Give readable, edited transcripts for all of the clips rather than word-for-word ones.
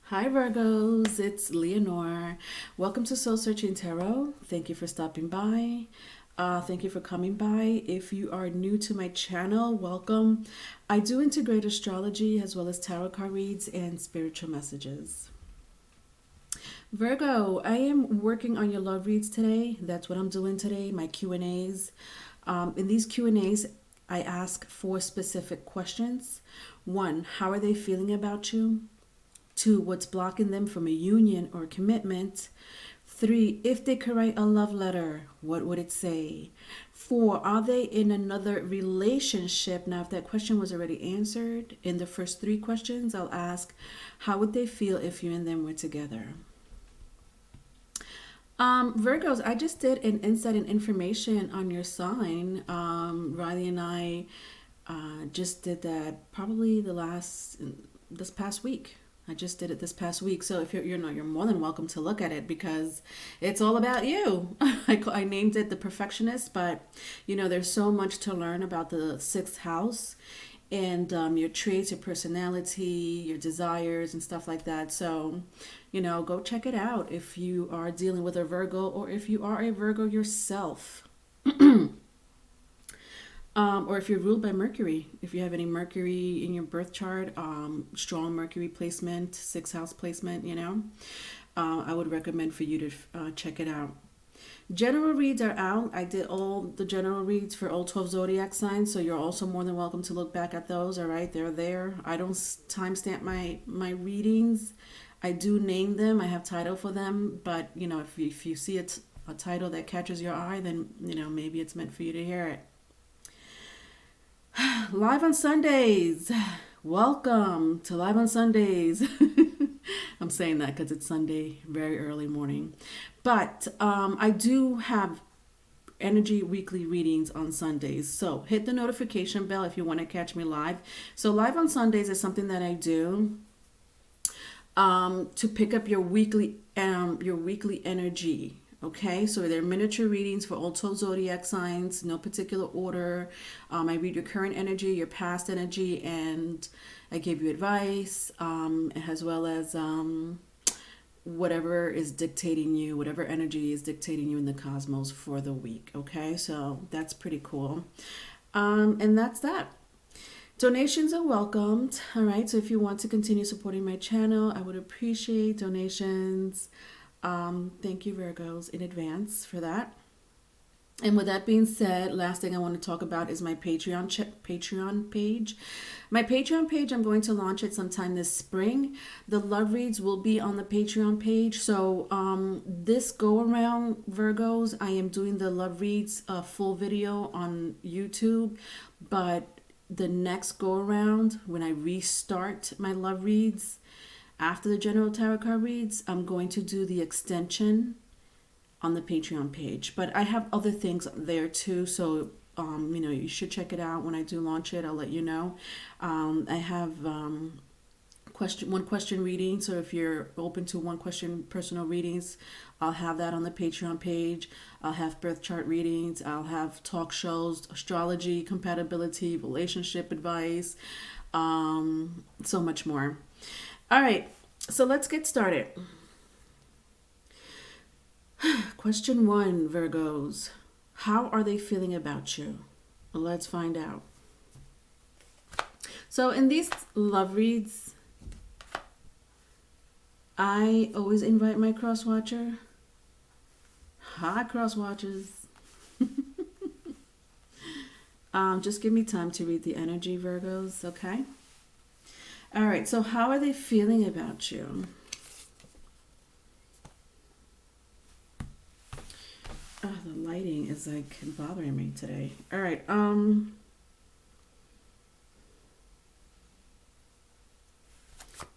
Hi Virgos, it's Leonore. Welcome to Soul Searching Tarot. Thank you for stopping by. Thank you for coming by. If you are new to my channel, welcome. I do integrate astrology as well as tarot card reads and spiritual messages. Virgo, I am working on your love reads today. That's what I'm doing today, my Q&As. In these Q&As, I ask four specific questions. One, how are they feeling about you? Two, what's blocking them from a union or commitment? Three, if they could write a love letter, what would it say? Four, are they in another relationship? Now, if that question was already answered in the first three questions, I'll ask, how would they feel if you and them were together? Virgos, I just did an insight and information on your sign. Riley and I just did that probably this past week. I just did it this past week. So if you're more than welcome to look at it because it's all about you. I named it the perfectionist, but there's so much to learn about the sixth house and your traits, your personality, your desires, and stuff like that. So, go check it out if you are dealing with a Virgo or if you are a Virgo yourself. Or if you're ruled by Mercury, if you have any Mercury in your birth chart, strong Mercury placement, sixth house placement, I would recommend for you to check it out. General reads are out. I did all the general reads for all 12 zodiac signs, so you're also more than welcome to look back at those. All right, they're there. I don't timestamp my readings. I do name them. I have title for them, but if you see a title that catches your eye, then maybe it's meant for you to hear it. Live on Sundays. Welcome to Live on Sundays. I'm saying that because it's Sunday, very early morning. But I do have energy weekly readings on Sundays. So hit the notification bell if you want to catch me live. So Live on Sundays is something that I do to pick up your weekly energy. Okay, so they're miniature readings for all 12 zodiac signs, no particular order. I read your current energy, your past energy, and I give you advice, as well as whatever is dictating you, whatever energy is dictating you in the cosmos for the week. Okay, so that's pretty cool. And that's that. Donations are welcomed. All right, so if you want to continue supporting my channel, I would appreciate donations. Thank you, Virgos, in advance for that. And with that being said, last thing I want to talk about is my Patreon page. My Patreon page, I'm going to launch it sometime this spring. The love reads will be on the Patreon page. So this go around, Virgos, I am doing the love reads full video on YouTube. But the next go around, when I restart my love reads, after the general tarot card reads, I'm going to do the extension on the Patreon page. But I have other things there too, so you should check it out when I do launch it. I'll let you know. I have one question reading, so if you're open to one question personal readings, I'll have that on the Patreon page. I'll have birth chart readings. I'll have talk shows, astrology, compatibility, relationship advice, so much more. All right, so let's get started. Question 1, Virgos. How are they feeling about you? Well, let's find out. So in these love reads, I always invite my cross watcher. Hi, cross watchers. Just give me time to read the energy, Virgos, okay? All right, so how are they feeling about you? Oh, the lighting is like bothering me today. All right,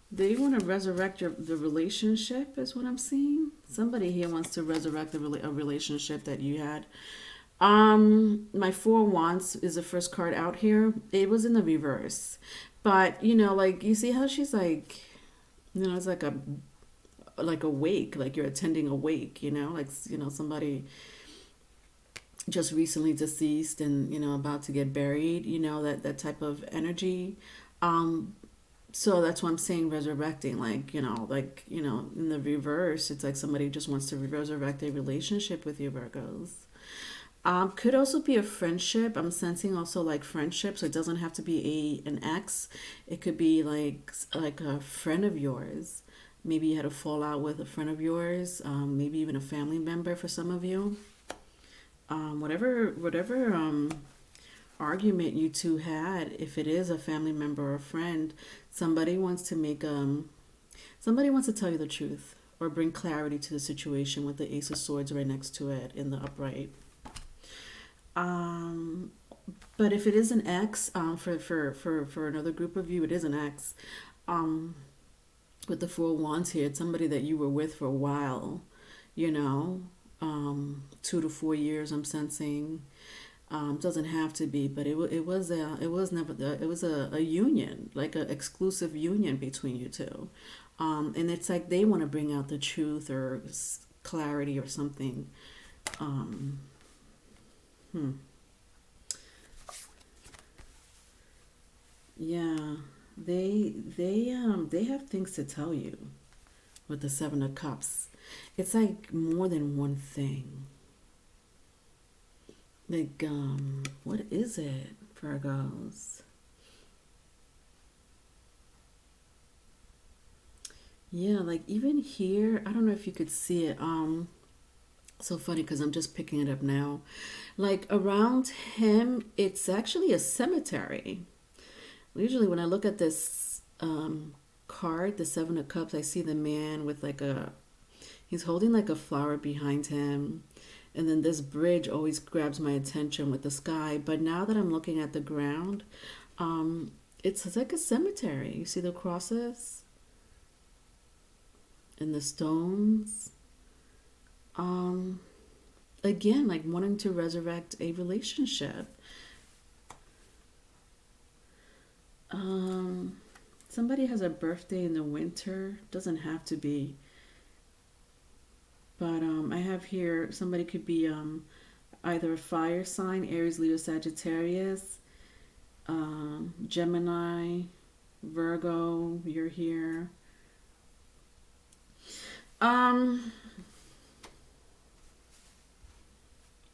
they want to resurrect the relationship is what I'm seeing. Somebody here wants to resurrect a relationship that you had. My Four of Wands is the first card out here. It was in the reverse. But, like, you see how she's like, it's like a wake, like you're attending a wake, somebody just recently deceased and, about to get buried, that type of energy. So that's why I'm saying resurrecting, like, in the reverse, it's like somebody just wants to resurrect a relationship with you, Virgos. Could also be a friendship. I'm sensing also like friendship, so it doesn't have to be an ex. It could be like a friend of yours. Maybe you had a fallout with a friend of yours, maybe even a family member for some of you. Whatever argument you two had, if it is a family member or a friend, somebody wants to somebody wants to tell you the truth or bring clarity to the situation with the Ace of Swords right next to it in the upright. Um, but if it is an ex, for another group of you, it is an ex. Um, with the Four of Wands here, it's somebody that you were with for a while, you know, 2 to 4 years. I'm sensing. Doesn't have to be, but it was a union, like an exclusive union between you two, and it's like they want to bring out the truth or clarity or something. Um, hmm. Yeah, they have things to tell you with the Seven of Cups. It's like more than one thing. Like, what is it, Virgos? Yeah, like even here, I don't know if you could see it. So funny because I'm just picking it up now. Like around him, it's actually a cemetery. Usually, when I look at this card, the Seven of Cups, I see the man with he's holding like a flower behind him. And then this bridge always grabs my attention with the sky. But now that I'm looking at the ground, um, it's like a cemetery. You see the crosses and the stones. Um, Again, like wanting to resurrect a relationship. Um, Somebody has a birthday in the winter. Doesn't have to be. But I have here somebody could be either a fire sign, Aries, Leo, Sagittarius, Gemini, Virgo, you're here. Um,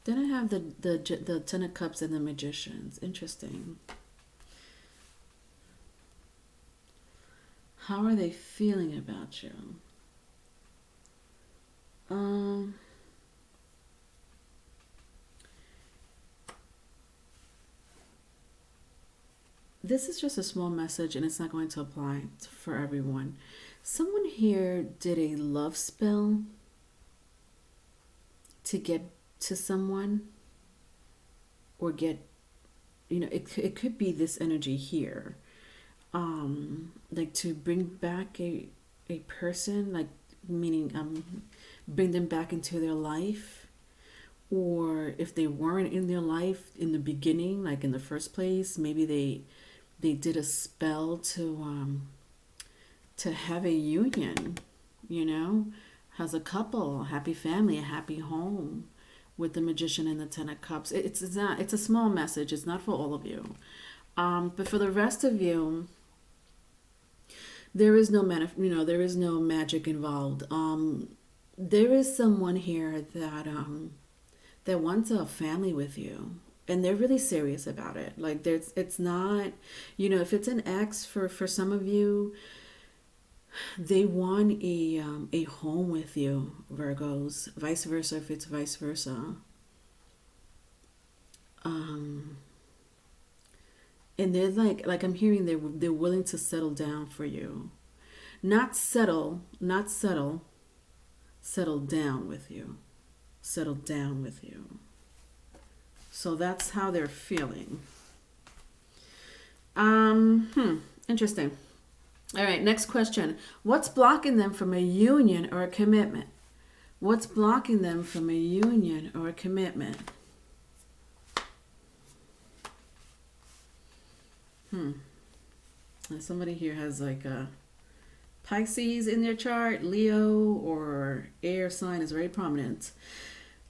then I have the Ten of Cups and the Magicians. Interesting. How are they feeling about you? Um, this is just a small message and it's not going to apply for everyone. Someone here did a love spell to get to someone or get, it could be this energy here. Like to bring back a person, like meaning bring them back into their life, or if they weren't in their life in the beginning, like in the first place, maybe they did a spell to have a union, you know, as a couple, a happy family, a happy home, with the Magician and the Ten of Cups. It's not, it's a small message. It's not for all of you. But for the rest of you, there is no there is no magic involved. There is someone here that wants a family with you, and they're really serious about it. Like it's not, if it's an ex for some of you, they want a home with you, Virgos. Vice versa, if it's vice versa. Um, and they're like I'm hearing they're willing to settle down for you, not settle, settle down with you, settle down with you. So that's how they're feeling. Interesting. All right, next question. What's blocking them from a union or a commitment? What's blocking them from a union or a commitment? Now somebody here has like a Pisces in their chart, Leo or air sign is very prominent.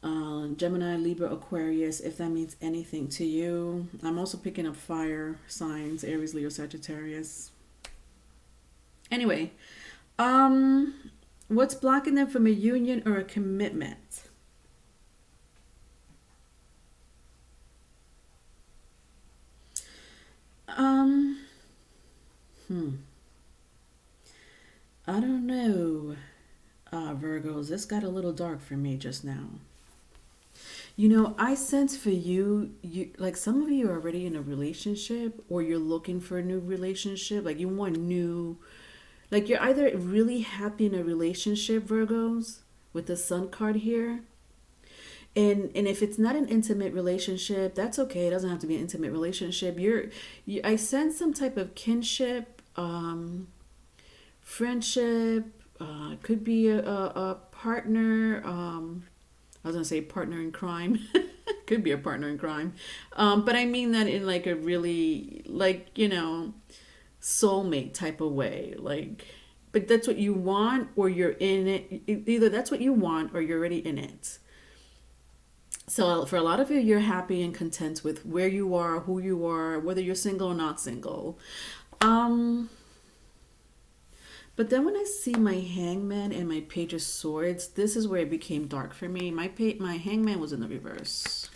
Gemini, Libra, Aquarius, if that means anything to you. I'm also picking up fire signs, Aries, Leo, Sagittarius. Anyway, um, what's blocking them from a union or a commitment? Um, I don't know. Virgos, this got a little dark for me just now. You know, I sense for you, like some of you are already in a relationship or you're looking for a new relationship. Like you want new, like you're either really happy in a relationship, Virgos, with the Sun card here. And if it's not an intimate relationship, that's okay. It doesn't have to be an intimate relationship. I sense some type of kinship, friendship, could be a partner. I was gonna say partner in crime. Could be a partner in crime. But I mean that in like a really like, soulmate type of way. Like, but that's what you want or you're in it. Either that's what you want or you're already in it. So for a lot of you, you're happy and content with where you are, who you are, whether you're single or not single. Um, but then when I see my hangman and my page of swords, this is where it became dark for me. My hangman was in the reverse.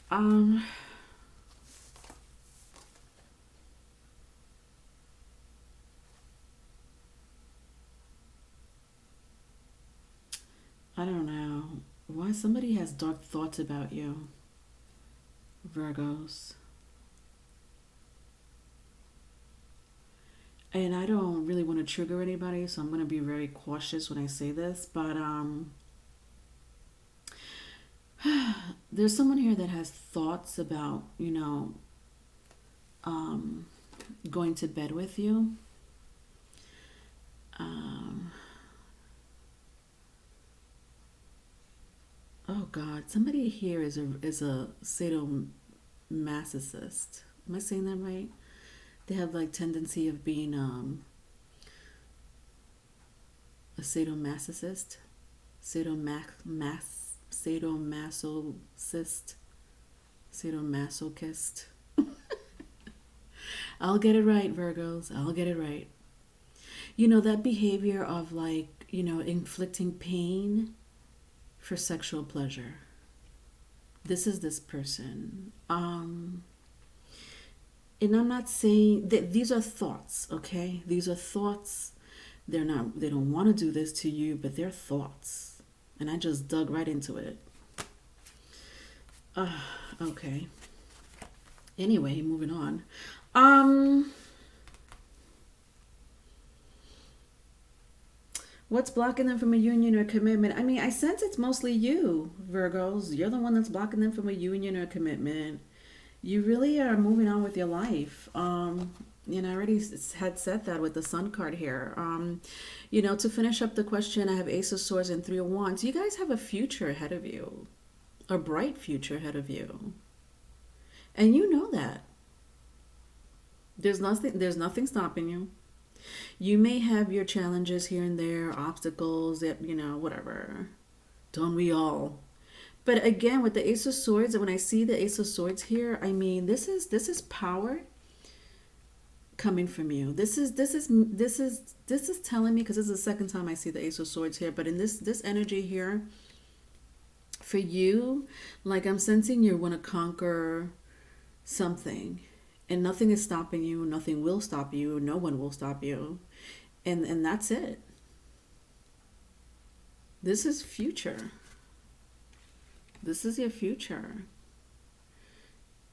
Um, I don't know why somebody has dark thoughts about you, Virgos. And I don't really want to trigger anybody, so I'm going to be very cautious when I say this, but there's someone here that has thoughts about, um, going to bed with you. Um, oh God, somebody here is a sadomasochist. Am I saying that right? They have like tendency of being a sadomasochist, sadomasochist, sadomasochist. I'll get it right, Virgos. I'll get it right. You know, that behavior of like, inflicting pain for sexual pleasure. This is this person. And I'm not saying that these are thoughts, okay? These are thoughts. They don't want to do this to you, but they're thoughts. And I just dug right into it. Uh, okay. Anyway, moving on. Um, what's blocking them from a union or a commitment? I mean, I sense it's mostly you, Virgos. You're the one that's blocking them from a union or a commitment. You really are moving on with your life. I already had said that with the Sun card here. To finish up the question, I have Ace of Swords and Three of Wands. You guys have a future ahead of you, a bright future ahead of you, and you know that. There's nothing stopping you. You may have your challenges here and there, obstacles that, whatever. Don't we all? But again, with the Ace of Swords, and when I see the Ace of Swords here, I mean this is power coming from you. This is telling me, because this is the second time I see the Ace of Swords here, but in this energy here, for you, like I'm sensing you want to conquer something, and nothing is stopping you. Nothing will stop you. No one will stop you, and that's it. This is future. This is your future.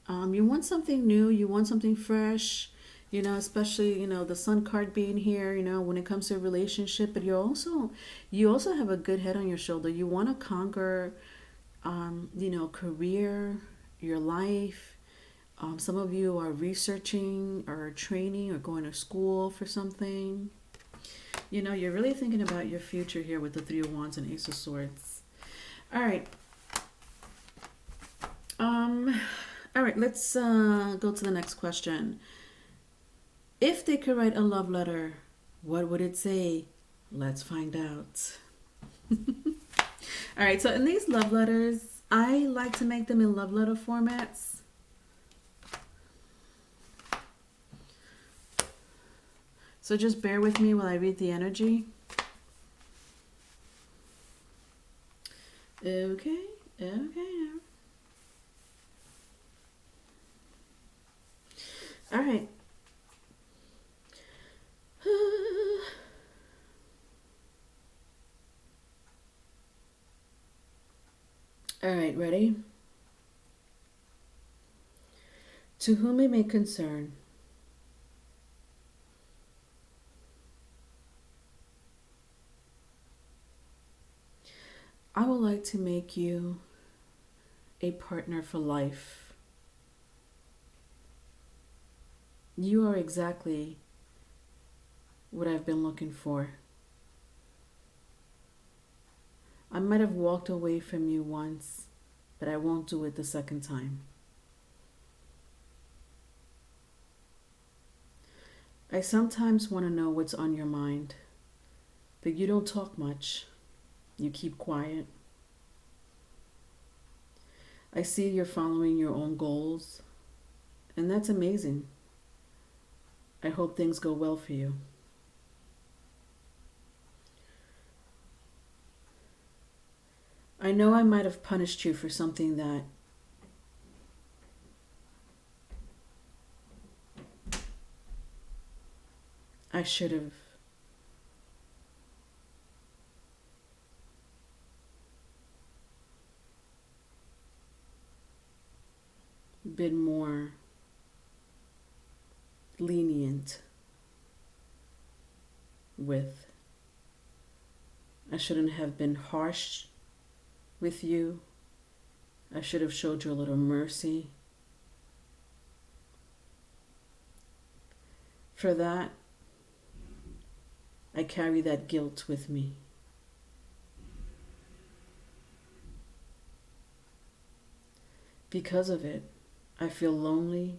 You want something new. You want something fresh. Especially the Sun card being here. When it comes to a relationship, but you also have a good head on your shoulder. You want to conquer, career, your life. Some of you are researching or training or going to school for something. You're really thinking about your future here with the Three of Wands and Ace of Swords. All right. All right, let's go to the next question. If they could write a love letter, what would it say? Let's find out. All right, so in these love letters, I like to make them in love letter formats. So just bear with me while I read the energy. Okay, okay. All right. All right, ready? To whom it may concern, I would like to make you a partner for life. You are exactly what I've been looking for. I might have walked away from you once, but I won't do it the second time. I sometimes want to know what's on your mind, but you don't talk much. You keep quiet. I see you're following your own goals, and that's amazing. I hope things go well for you. I know I might have punished you for something that I should have been more lenient with. I shouldn't have been harsh with you. I should have showed you a little mercy. For that, I carry that guilt with me. Because of it, I feel lonely.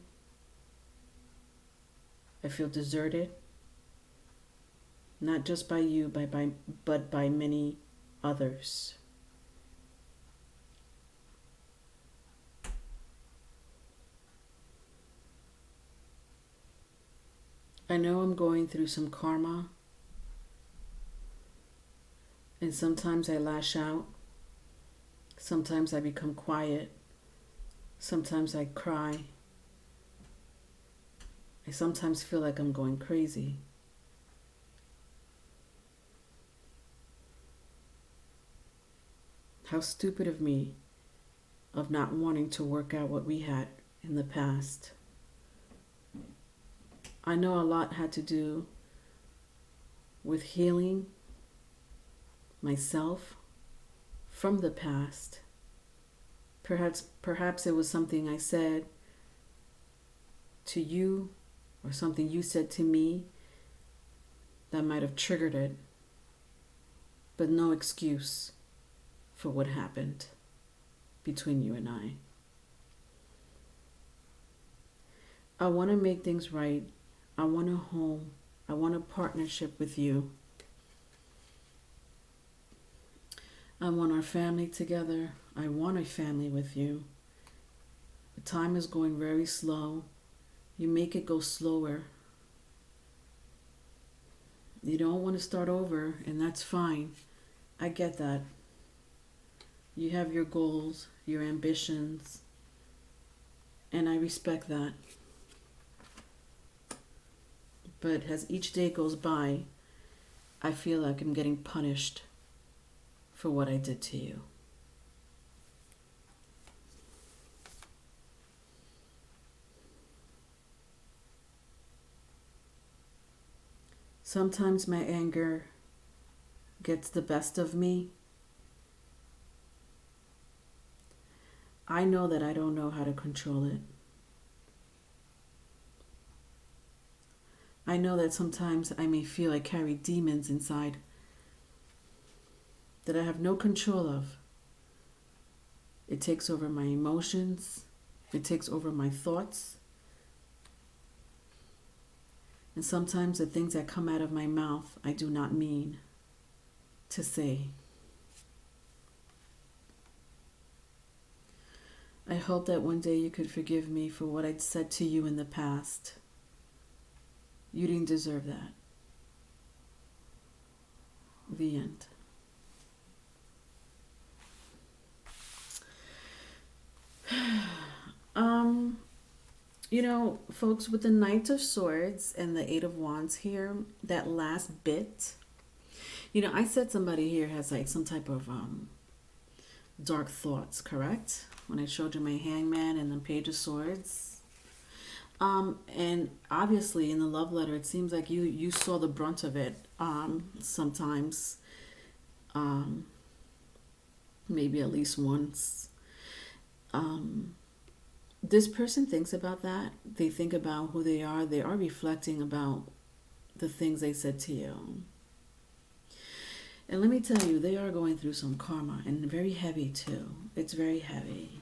I feel deserted. Not just by you, but by many others. I know I'm going through some karma, and sometimes I lash out. Sometimes I become quiet. Sometimes I cry. I sometimes feel like I'm going crazy. How stupid of me of not wanting to work out what we had in the past. I know a lot had to do with healing myself from the past. Perhaps it was something I said to you or something you said to me that might have triggered it, but no excuse for what happened between you and I. I want to make things right. I want a home. I want a partnership with you. I want our family together. I want a family with you. The time is going very slow. You make it go slower. You don't want to start over, and that's fine. I get that. You have your goals, your ambitions, and I respect that. But as each day goes by, I feel like I'm getting punished for what I did to you. Sometimes my anger gets the best of me. I know that I don't know how to control it. I know that sometimes I may feel I carry demons inside that I have no control of. It takes over my emotions. It takes over my thoughts. And sometimes the things that come out of my mouth, I do not mean to say. I hope that one day you could forgive me for what I'd said to you in the past. You didn't deserve that. Deviant. You know, folks, with the Knight of Swords and the Eight of Wands here, that last bit, you know, I said somebody here has like some type of dark thoughts, correct? When I showed you my Hangman and the Page of Swords. And obviously in the love letter, it seems like you saw the brunt of it sometimes, maybe at least once. This person thinks about that. They think about who they are. They are reflecting about the things they said to you. And let me tell you, they are going through some karma, and very heavy too. It's very heavy.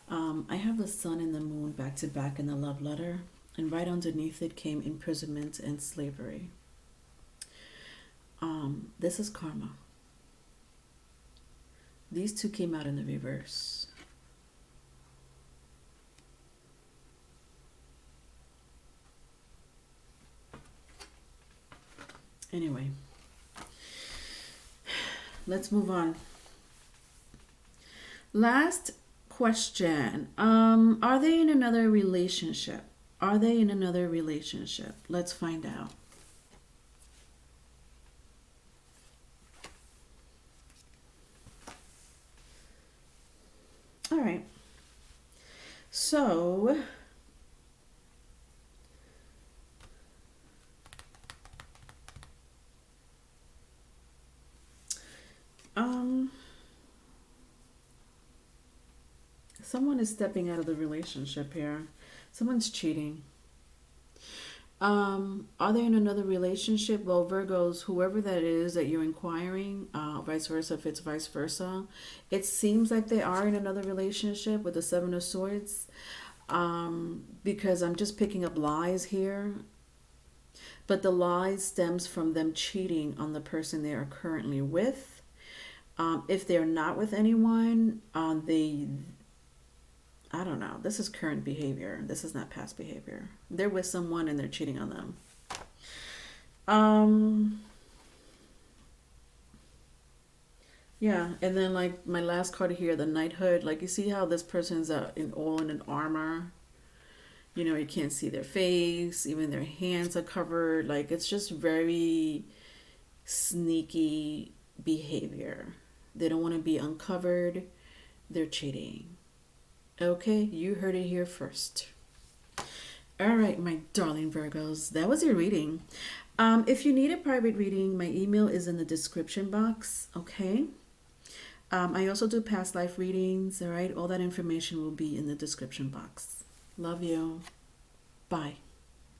I have the sun and the moon back to back in the love letter, and right underneath it came imprisonment and slavery. This is karma. These two came out in the reverse. Anyway, let's move on. Last question. Are they in another relationship? Are they in another relationship? Let's find out. All right. So, someone is stepping out of the relationship here. Someone's cheating. Are they in another relationship? Well, Virgos, whoever that is that you're inquiring, vice versa, if it's vice versa, it seems like they are in another relationship with the Seven of Swords, because I'm just picking up lies here. But the lies stems from them cheating on the person they are currently with. If they're not with anyone, I don't know. This is current behavior. This is not past behavior. They're with someone and they're cheating on them. Yeah, and then like my last card here, the Knighthood. Like you see how this person's all in an armor. You know, you can't see their face. Even their hands are covered. Like it's just very sneaky behavior. They don't want to be uncovered. They're cheating. Okay, you heard it here first. All right, my darling Virgos, that was your reading. If you need a private reading, my email is in the description box, okay? I also do past life readings, all right? All that information will be in the description box. Love you. Bye.